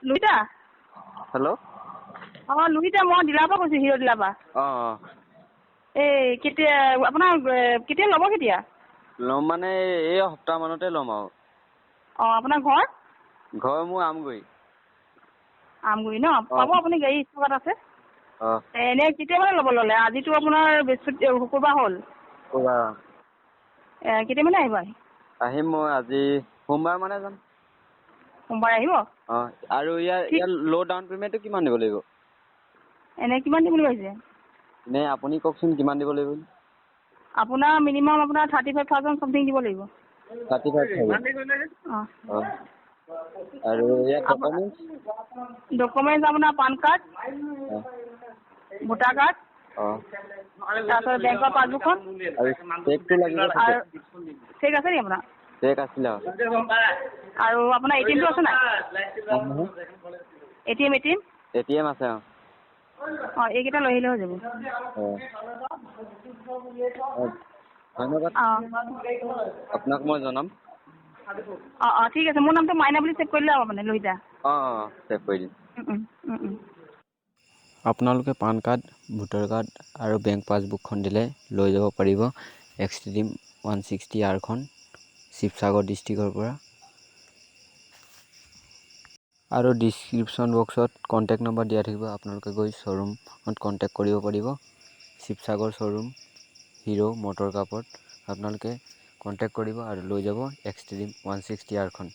লুইটা hello' লুইটা মই dealer পৰা কৈছোঁ হিৰ' ডিলাৰ পৰা এই কেতিয়া আপোনাৰ কেতিয়া ল'ব কেতিয়া ল'ম মানে এই সপ্তাহমানতে ল'ম আৰু আপোনাৰ ঘৰ মোৰ আমগুৰি ন পাব আপুনি গাড়ী ষ্টকত আছে এনেই কেতিয়া মানে ল'লে আজিতো আপোনাৰ শুকুৰবাৰ হ'ল কেতিয়া মানে আহিম মই আজি সোমবাৰ মানে যাম সোমবাৰে আহিব আৰু ইয়াৰ ল' ডাউন পে'মেণ্টটো কিমান দিব লাগিব এনেই কিমান দিম বুলি ভাবিছে এনেই আপুনি কওকচোন কিমান দিব লাগিব আপোনাৰ মিনিমাম আপোনাৰ 35,000 চামথিং দিব লাগিব 35,000 আৰু ইয়াৰ ডকুমেণ্টছ আপোনাৰ পান কাৰ্ড ভোটাৰ কাৰ্ড তাৰপিছত বেংকৰ পাছবুকখন চেকটো লাগিব আৰু চেক আছে নেকি আপোনাৰ চেক আছিলে আৰু আপোনাৰ এটিএমটো আছে নাই এটিএম আছে এইকেইটা লৈ আহিলে হৈ যাব ধন্যবাদ আপোনাক মই জনাম ঠিক আছে মোৰ নামটো মাইনা বুলি চেভ কৰিলে হ'ব মানে লুইটা চেভ কৰি দিম আপোনালোকে পান কাৰ্ড ভোটাৰ কাৰ্ড আৰু বেংক পাছবুকখন দিলে লৈ যাব পাৰিব Xtreme 160Rখন শিৱসাগৰ ডিষ্ট্ৰিক্টৰ পৰা আৰু ডিছক্ৰিপশ্যন বক্সত কণ্টেক্ট নম্বৰ দিয়া থাকিব আপোনালোকে গৈ শ্ব'ৰুমত কণ্টেক্ট কৰিব পাৰিব শিৱসাগৰ শ্ব'ৰুম হিৰ' মটৰ কাপত আপোনালোকে কণ্টেক্ট কৰিব আৰু লৈ যাব Xtreme 160Rখন